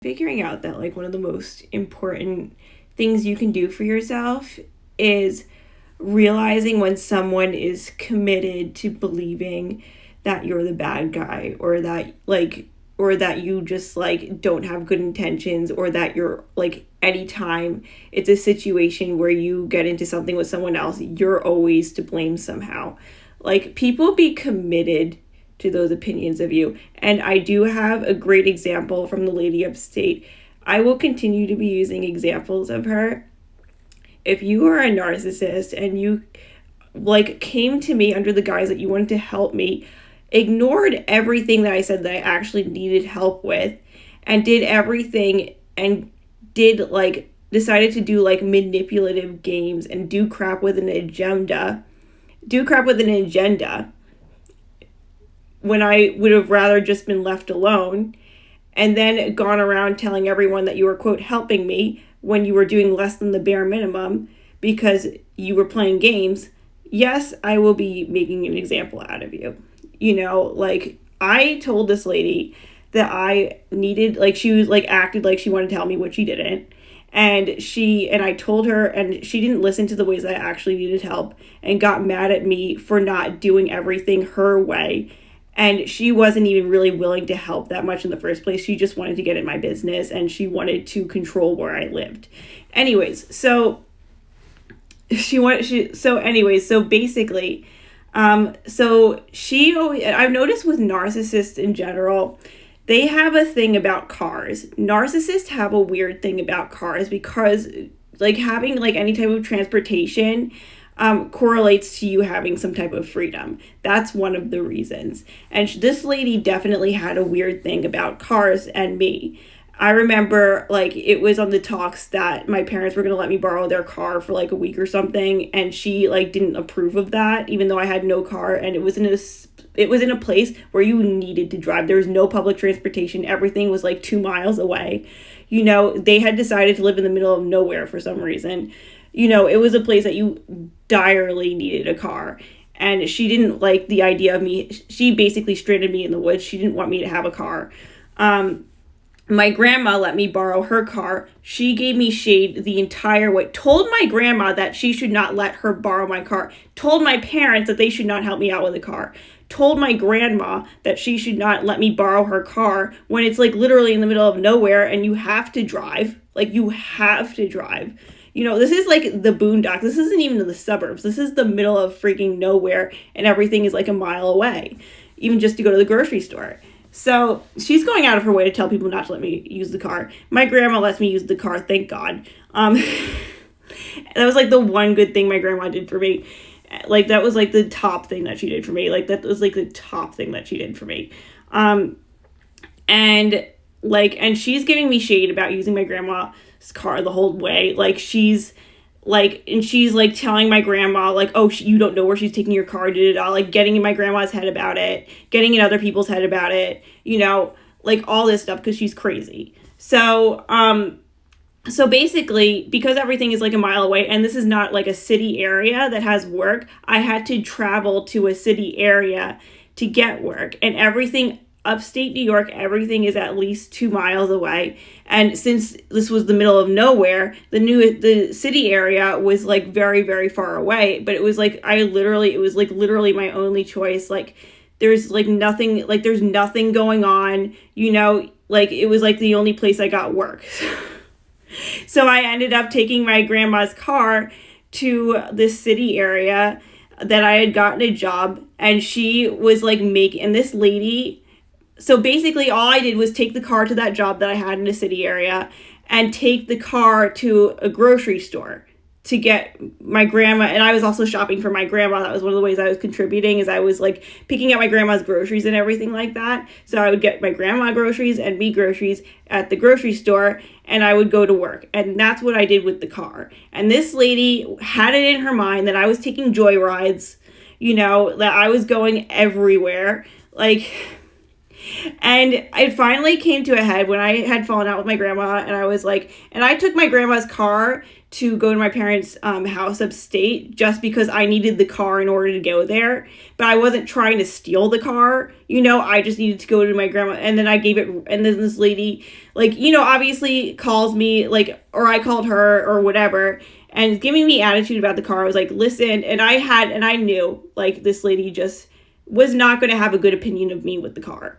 figuring out that like one of the most important things you can do for yourself is realizing when someone is committed to believing that you're the bad guy, or that you just like don't have good intentions, or that you're like anytime it's a situation where you get into something with someone else, you're always to blame somehow. Like, people be committed to those opinions of you. And I do have a great example from the lady upstate. I will continue to be using examples of her. If you are a narcissist and you like came to me under the guise that you wanted to help me, ignored everything that I said that I actually needed help with, and did everything and did like decided to do like manipulative games and do crap with an agenda when I would have rather just been left alone, and then gone around telling everyone that you were, quote, helping me when you were doing less than the bare minimum because you were playing games, yes, I will be making an example out of you. You know, like, I told this lady that I needed, like, she was, like, acted like she wanted to tell me what she didn't. And I told her, and she didn't listen to the ways that I actually needed help and got mad at me for not doing everything her way. And she wasn't even really willing to help that much in the first place. She just wanted to get in my business and she wanted to control where I lived. Anyways, so basically, I've noticed with narcissists in general, they have a thing about cars. Narcissists have a weird thing about cars because like having like any type of transportation correlates to you having some type of freedom. That's one of the reasons. And this lady definitely had a weird thing about cars and me. I remember like it was on the talks that my parents were going to let me borrow their car for like a week or something, and she like didn't approve of that even though I had no car, and it was in a place where you needed to drive. There was no public transportation. Everything was like 2 miles away. You know, they had decided to live in the middle of nowhere for some reason. You know, it was a place that you direly needed a car. And she didn't like the idea of me. She basically stranded me in the woods. She didn't want me to have a car. My grandma let me borrow her car. She gave me shade the entire way. Told my grandma that she should not let her borrow my car. Told my parents that they should not help me out with a car. Told my grandma that she should not let me borrow her car when it's like literally in the middle of nowhere and you have to drive. Like, you have to drive. You know, this is like the boondocks. This isn't even the suburbs. This is the middle of freaking nowhere, and everything is like a mile away, even just to go to the grocery store. So she's going out of her way to tell people not to let me use the car. My grandma lets me use the car, thank God. That was like the one good thing my grandma did for me. Like, that was like the top thing that she did for me. Like, that was like the top thing that she did for me. And she's giving me shade about using my grandma's car the whole way. Like, she's like telling my grandma, like, oh, you don't know where she's taking your car, like getting in my grandma's head about it, getting in other people's head about it, you know, like all this stuff because she's crazy. So basically, because everything is like a mile away and this is not like a city area that has work, I had to travel to a city area to get work, and everything upstate New York, everything is at least 2 miles away. And since this was the middle of nowhere, the city area was like very, very far away. But it was like it was literally my only choice. Like, there's nothing going on, you know, like it was like the only place I got work. So I ended up taking my grandma's car to this city area that I had gotten a job, and she was like and this lady. So basically all I did was take the car to that job that I had in a city area and take the car to a grocery store to get my grandma. And I was also shopping for my grandma. That was one of the ways I was contributing, is I was like picking up my grandma's groceries and everything like that. So I would get my grandma groceries and me groceries at the grocery store, and I would go to work. And that's what I did with the car. And this lady had it in her mind that I was taking joyrides, you know, that I was going everywhere. Like, And it finally came to a head when I had fallen out with my grandma, and I was like, and I took my grandma's car to go to my parents' house upstate just because I needed the car in order to go there. But I wasn't trying to steal the car, I just needed to go to my grandma. And then I gave it, and then this lady, obviously calls me, or I called her or whatever, and giving me attitude about the car. I was like, listen, and I knew, this lady just was not going to have a good opinion of me with the car.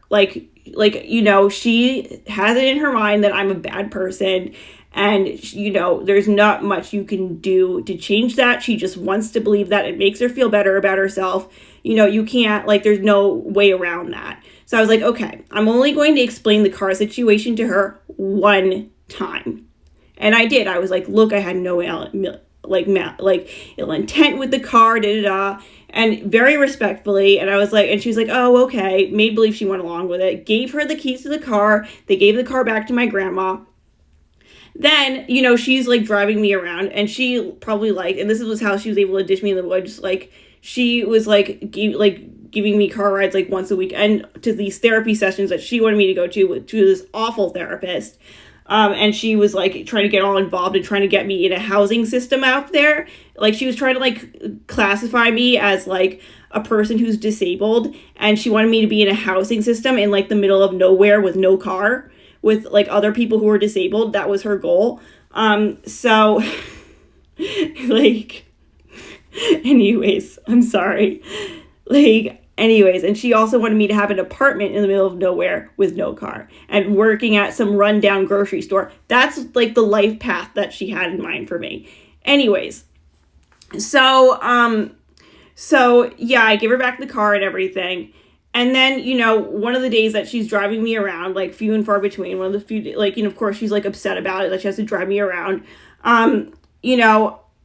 She has it in her mind that I'm a bad person, and, there's not much you can do to change that. She just wants to believe that. It makes her feel better about herself. You can't, there's no way around that. So I was like, okay, I'm only going to explain the car situation to her one time. And I did. I was like, look, I had no, ill intent with the car, and very respectfully. And I was like, and she was like, oh, okay. Made believe she went along with it. Gave her the keys to the car. They gave the car back to my grandma. Then, she's driving me around, and she probably and this was how she was able to ditch me in the woods. She was giving me car rides once a week, and to these therapy sessions that she wanted me to go to this awful therapist. And she was trying to get all involved and trying to get me in a housing system out there. She was trying to classify me as a person who's disabled, and she wanted me to be in a housing system in the middle of nowhere with no car, with other people who were disabled. That was her goal. So anyways, I'm sorry. Anyways, and she also wanted me to have an apartment in the middle of nowhere with no car and working at some rundown grocery store. That's the life path that she had in mind for me. Anyways, so yeah, I give her back the car and everything. And then, one of the days that she's driving me around, few and far between, one of the few, of course she's upset about it, that she has to drive me around.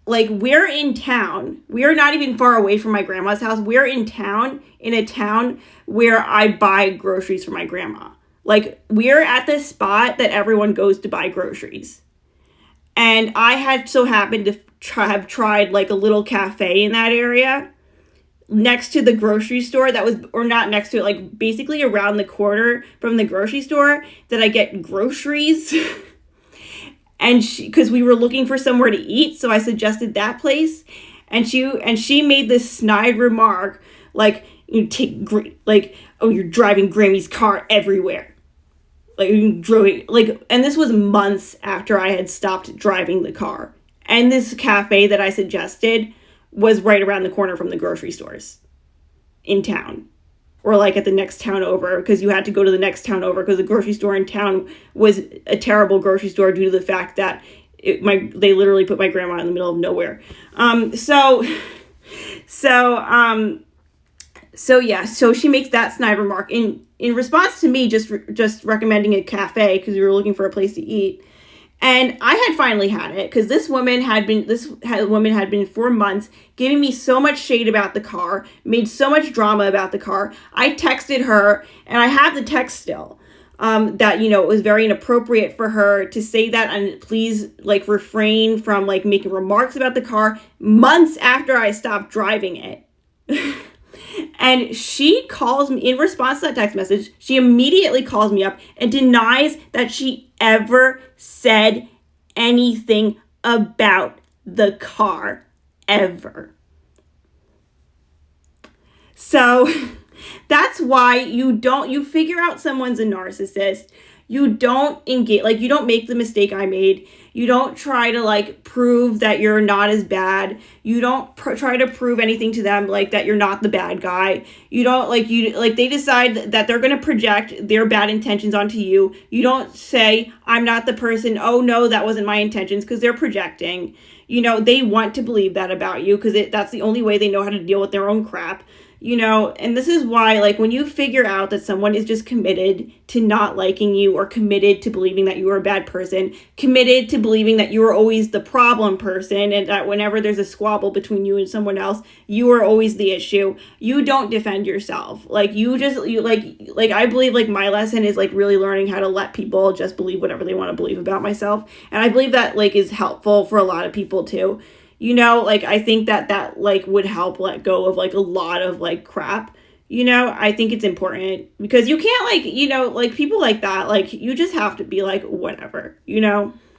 We're in town. We are not even far away from my grandma's house. We're in a town where I buy groceries for my grandma. We're at the spot that everyone goes to buy groceries. And I had so happened to have tried a little cafe in that area next to the grocery store or not next to it, basically around the corner from the grocery store, that I get groceries. And because we were looking for somewhere to eat, so I suggested that place, and she made this snide remark, you take oh, you're driving Grammy's car everywhere, you drove it, and this was months after I had stopped driving the car, and this cafe that I suggested was right around the corner from the grocery stores in town. Or at the next town over, because you had to go to the next town over because the grocery store in town was a terrible grocery store due to the fact that they literally put my grandma in the middle of nowhere. So she makes that snide remark in response to me just recommending a cafe because we were looking for a place to eat. And I had finally had it because this woman had been for months giving me so much shade about the car, made so much drama about the car. I texted her, and I have the text still, that, it was very inappropriate for her to say that, and please, refrain from, making remarks about the car months after I stopped driving it. And she calls me, in response to that text message, she immediately calls me up and denies that she ever said anything about the car, ever. So that's why you figure out someone's a narcissist. You don't engage, you don't make the mistake I made. You don't try to prove that you're not as bad. You don't try to prove anything to them that you're not the bad guy. You don't they decide that they're going to project their bad intentions onto you. You don't say, I'm not the person. Oh no, that wasn't my intentions, because they're projecting. They want to believe that about you because that's the only way they know how to deal with their own crap. And this is why, when you figure out that someone is just committed to not liking you, or committed to believing that you are a bad person, committed to believing that you are always the problem person, and that whenever there's a squabble between you and someone else, you are always the issue, you don't defend yourself. I believe, my lesson is, really learning how to let people just believe whatever they want to believe about myself. And I believe that, is helpful for a lot of people, too. I think that would help let go of, a lot of, crap, You know, I think it's important because you can't, like, you know, like people like that, like, you just have to be like, whatever, you know?